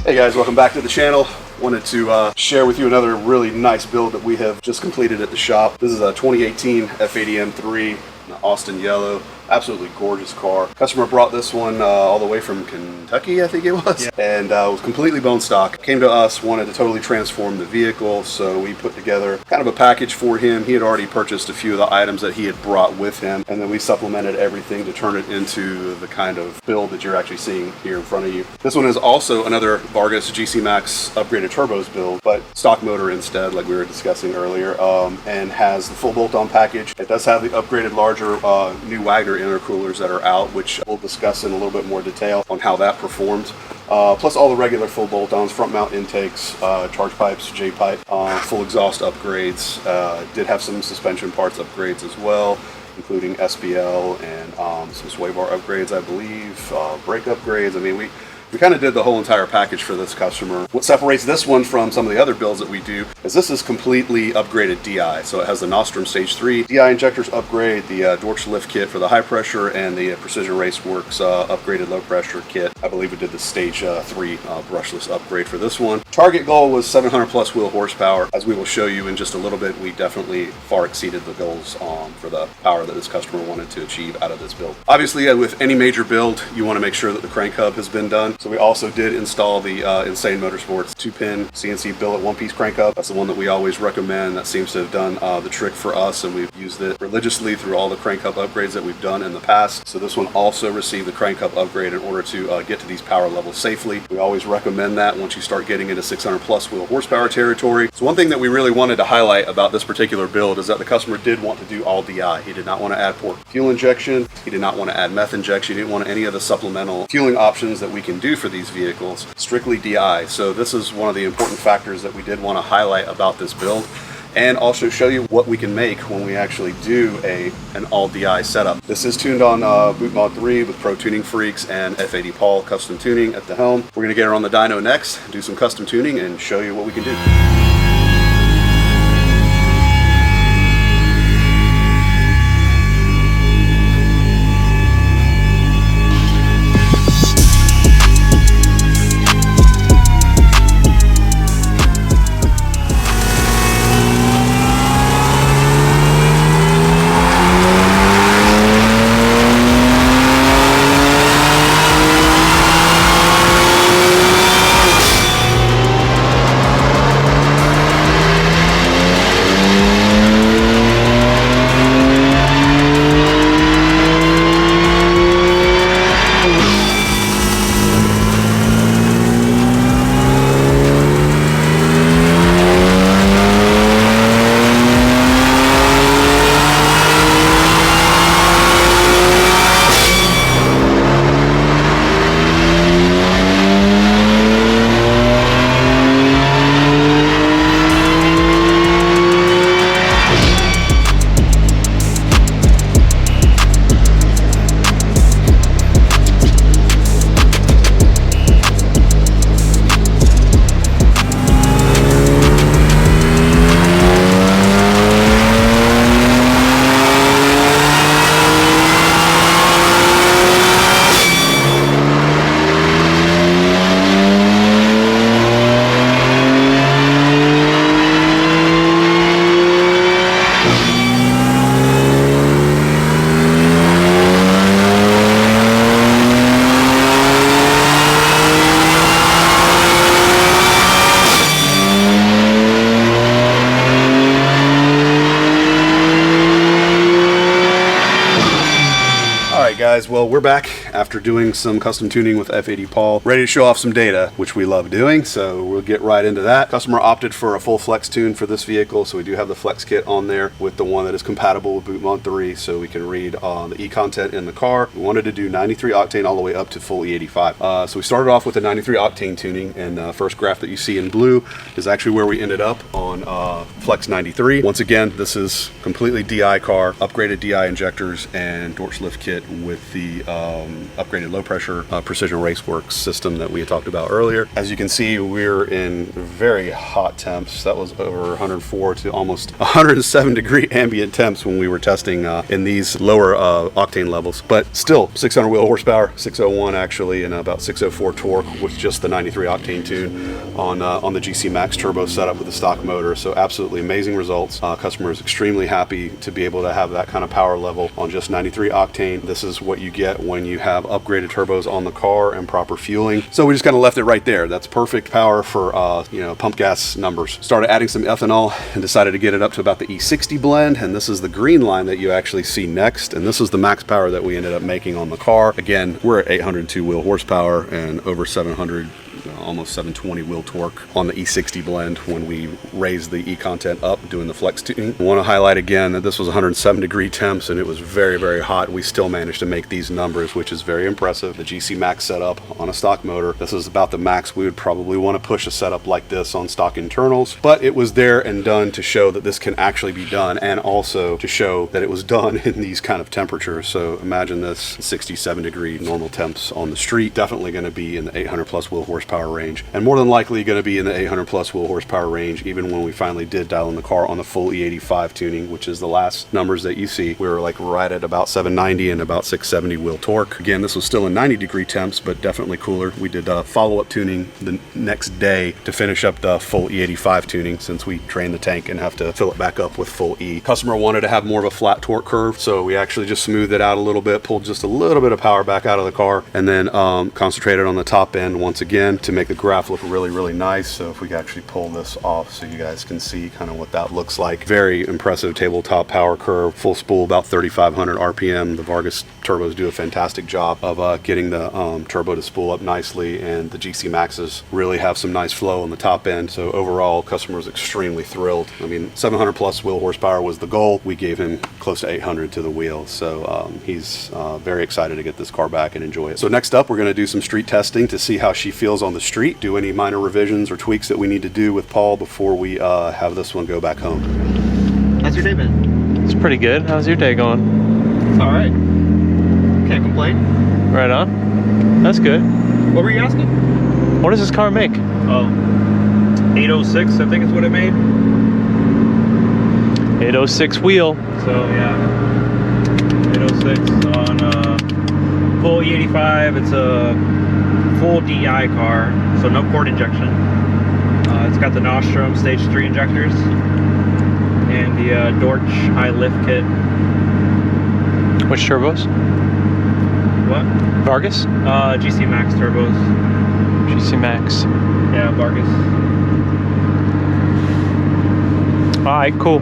Hey guys, welcome back to the channel. Wanted to share with you another really nice build that we have just completed at the shop. This is a 2018 F80 M3, Austin yellow. Absolutely gorgeous car. Customer brought this one all the way from Kentucky, I think it was, and was completely bone stock. Came to us, wanted to totally transform the vehicle, so we put together kind of a package for him. He had already purchased a few of the items that he had brought with him, and then we supplemented everything to turn it into the kind of build that you're actually seeing here in front of you. This one is also another Vargas GC Max upgraded turbos build, but stock motor instead, like we were discussing earlier, and has the full bolt-on package. It does have the upgraded larger new Wagner intercoolers that are out, which we'll discuss in a little bit more detail on how that performed. Plus all the regular full bolt-ons, front mount intakes, charge pipes, J-pipe, full exhaust upgrades. Did have some suspension parts upgrades as well, including SPL and some sway bar upgrades, I believe, brake upgrades. I mean, we kind of did the whole entire package for this customer. What separates this one from some of the other builds that we do is this is completely upgraded DI. So it has the Nostrum Stage 3 DI injectors upgrade, the Dorsch lift kit for the high pressure, and the Precision Race Works upgraded low pressure kit. I believe we did the Stage 3 brushless upgrade for this one. Target goal was 700 plus wheel horsepower. As we will show you in just a little bit, we definitely far exceeded the goals for the power that this customer wanted to achieve out of this build. Obviously, with any major build, you want to make sure that the crank hub has been done. So we also did install the Insane Motorsports 2-pin CNC billet one-piece crank hub. That's the one that we always recommend. That seems to have done the trick for us, and we've used it religiously through all the crank hub upgrades that we've done in the past. So this one also received the crank hub upgrade in order to get to these power levels safely. We always recommend that once you start getting into 600 plus wheel horsepower territory. So one thing that we really wanted to highlight about this particular build is that the customer did want to do all DI. He did not want to add port fuel injection. He did not want to add meth injection. He didn't want any of the supplemental fueling options that we can do for these vehicles, strictly DI. So this is one of the important factors that we did want to highlight about this build, and also show you what we can make when we actually do an all DI setup. This is tuned on Boot Mod 3 with Pro Tuning Freaks and F80 Paul custom tuning at the helm. We're going to get her on the dyno next, do some custom tuning, and show you what we can do. Guys, well, we're back after doing some custom tuning with F80 Paul, ready to show off some data, which we love doing, so we'll get right into that. Customer opted for a full flex tune for this vehicle, so we do have the flex kit on there with the one that is compatible with Bootmont 3, so we can read the E-content in the car. We wanted to do 93 octane all the way up to full E85. So we started off with the 93 octane tuning, and the first graph that you see in blue is actually where we ended up on Flex 93. Once again, this is completely DI car, upgraded DI injectors and Dortch lift kit with the upgraded low pressure Precision Raceworks system that we had talked about earlier. As you can see, we're in very hot temps. That was over 104 to almost 107 degree ambient temps when we were testing in these lower octane levels, but still 600 wheel horsepower, 601 actually, and about 604 torque with just the 93 octane tune on the GC Max turbo setup with the stock motor. So absolutely amazing results. Customer is extremely happy to be able to have that kind of power level on just 93 octane. This is what you get when you have upgraded turbos on the car and proper fueling. So we just kind of left it right there. That's perfect power for pump gas numbers. Started adding some ethanol and decided to get it up to about the E60 blend, and this is the green line that you actually see next, and this is the max power that we ended up making on the car. Again, we're at 802 wheel horsepower and over 700, almost 720 wheel torque on the E60 blend when we raised the E-content up doing the flex tuning. I want to highlight again that this was 107 degree temps and it was very, very hot. We still managed to make these numbers, which is very impressive. The GC Max setup on a stock motor, this is about the max we would probably want to push a setup like this on stock internals, but it was there and done to show that this can actually be done, and also to show that it was done in these kind of temperatures. So imagine this 67 degree normal temps on the street, definitely going to be in the 800 plus wheel horsepower range, and more than likely going to be in the 800 plus wheel horsepower range even when we finally did dial in the car on the full E85 tuning, which is the last numbers that you see. We were like right at about 790 and about 670 wheel torque. Again, this was still in 90 degree temps, but definitely cooler. We did follow-up tuning the next day to finish up the full E85 tuning, since we drain the tank and have to fill it back up with full E. Customer wanted to have more of a flat torque curve, so we actually just smoothed it out a little bit, pulled just a little bit of power back out of the car, and then concentrated on the top end once again to make the graph look really, really nice. So if we could actually pull this off so you guys can see kind of what that looks like. Very impressive tabletop power curve, full spool, about 3,500 RPM. The Vargas turbos do a fantastic job of getting the turbo to spool up nicely, and the GC Maxes really have some nice flow on the top end. So overall, customer was extremely thrilled. I mean, 700 plus wheel horsepower was the goal. We gave him close to 800 to the wheel. So he's very excited to get this car back and enjoy it. So next up, we're going to do some street testing to see how she feels on the street, do any minor revisions or tweaks that we need to do with Paul before we have this one go back home. How's your day been? It's pretty good. How's your day going? It's all right. Can't complain. Right on. That's good. What were you asking? What does this car make? Oh, 806, I think is what it made. 806 wheel. So yeah, 806 on full E85. It's a full DI car, so no port injection. It's got the Nostrum stage 3 injectors and the Dortch high lift kit. Which turbos? What? Vargas? GC Max turbos. GC Max. Yeah, Vargas. Alright, cool.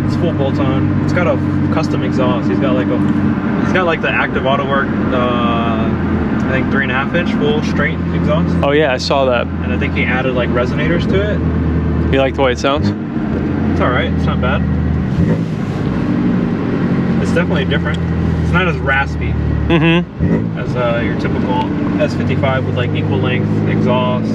It's full bolt-on. It's got a custom exhaust. He's got like the active auto work. I think 3.5 inch full straight exhaust. Oh yeah, I saw that. And I think he added like resonators to it. You like the way it sounds? It's all right. It's not bad. It's definitely different. It's not as raspy as your typical S55 with like equal length exhaust.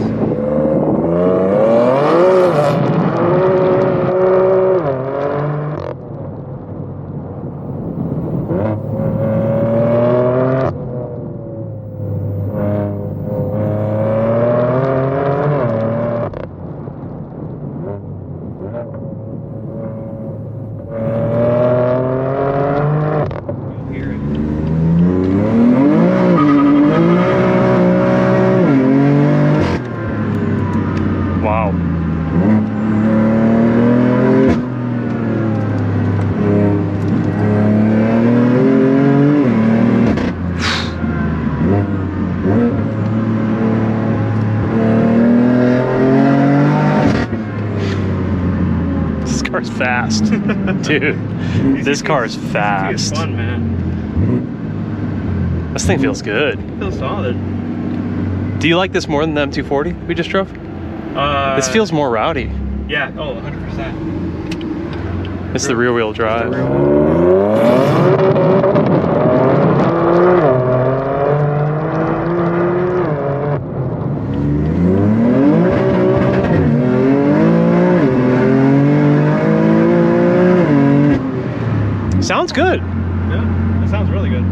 car's fast. Dude, this car is fast. It's fun, man. This thing feels good. Feels solid. Do you like this more than the M240 we just drove? This feels more rowdy. Yeah, oh, 100%. It's the rear wheel drive. Sounds good. Yeah, it sounds really good.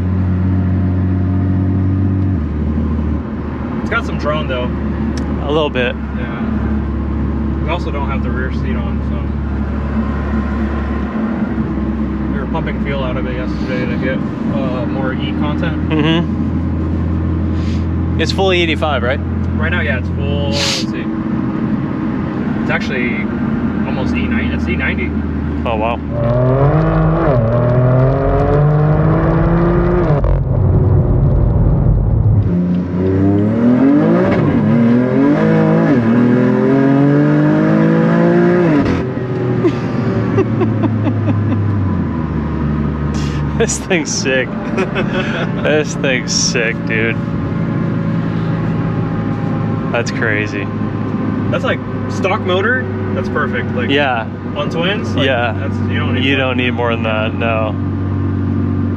It's got some drone though. A little bit. Yeah. We also don't have the rear seat on, so we were pumping fuel out of it yesterday to get more E content. Mm-hmm. It's fully 85, right? Right now, yeah, it's full. Let's see. It's actually almost E90. It's E90. Oh wow. This thing's sick. This thing's sick, dude. That's crazy. That's like stock motor. That's perfect. Like Yeah. on twins. Like, Yeah. That's, you don't need more than that. No.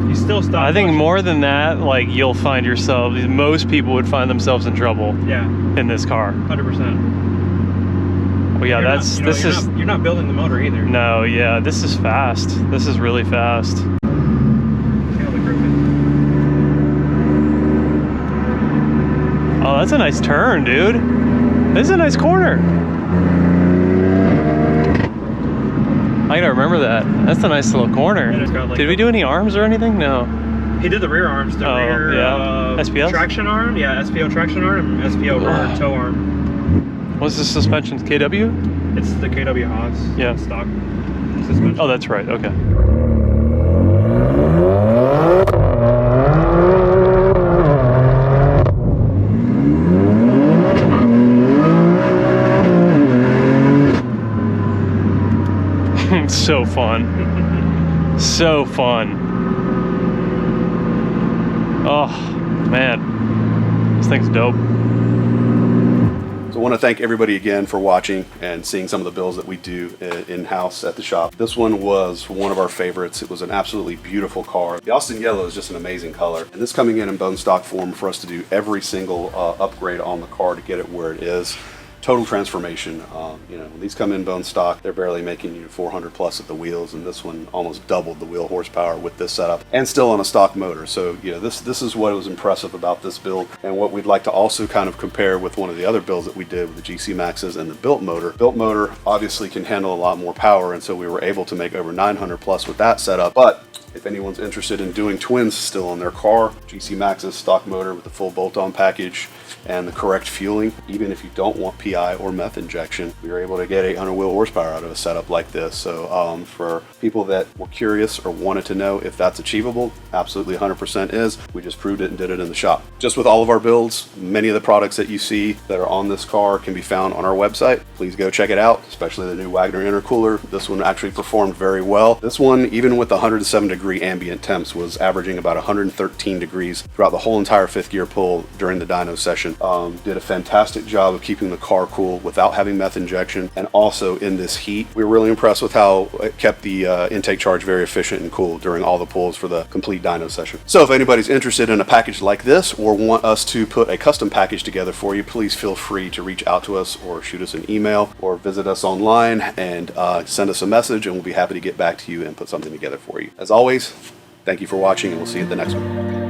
You still stop. I think pushing. more than that, like you'll find yourself. Most people would find themselves in trouble. Yeah. In this car. 100%. Well, yeah, You're not building the motor either. No, yeah, this is fast. This is really fast. Oh, that's a nice turn, dude. This is a nice corner. I gotta remember that. That's a nice little corner. And it's got, like, Did we do any arms or anything? No. He did the rear arms, the rear SPS? traction arm. Yeah, SPO traction arm and SPO tow arm. What's the suspension? KW? It's the KW Haas. Yeah. Stock suspension. Oh, that's right. Okay. So fun. So fun. Oh, man. This thing's dope. So I want to thank everybody again for watching and seeing some of the builds that we do in-house at the shop. This one was one of our favorites. It was an absolutely beautiful car. The Austin Yellow is just an amazing color. And this coming in bone stock form for us to do every single upgrade on the car to get it where it is. Total transformation. When these come in bone stock, they're barely making 400 plus at the wheels, and this one almost doubled the wheel horsepower with this setup, and still on a stock motor. So this is what was impressive about this build, and what we'd like to also kind of compare with one of the other builds that we did with the GC Maxes and the built motor. Built motor obviously can handle a lot more power, and so we were able to make over 900 plus with that setup. But if anyone's interested in doing twins still on their car, GC Max's stock motor with the full bolt-on package and the correct fueling, even if you don't want PI or meth injection, we were able to get 800 wheel horsepower out of a setup like this. So for people that were curious or wanted to know if that's achievable, absolutely 100% is. We just proved it and did it in the shop. Just with all of our builds, many of the products that you see that are on this car can be found on our website. Please go check it out, especially the new Wagner intercooler. This one actually performed very well. This one, even with 107-degree ambient temps, was averaging about 113 degrees throughout the whole entire fifth gear pull during the dyno session. Did a fantastic job of keeping the car cool without having meth injection, and also in this heat. We were really impressed with how it kept the intake charge very efficient and cool during all the pulls for the complete dyno session. So if anybody's interested in a package like this or want us to put a custom package together for you, please feel free to reach out to us or shoot us an email or visit us online and send us a message, and we'll be happy to get back to you and put something together for you. As always, thank you for watching, and we'll see you at the next one.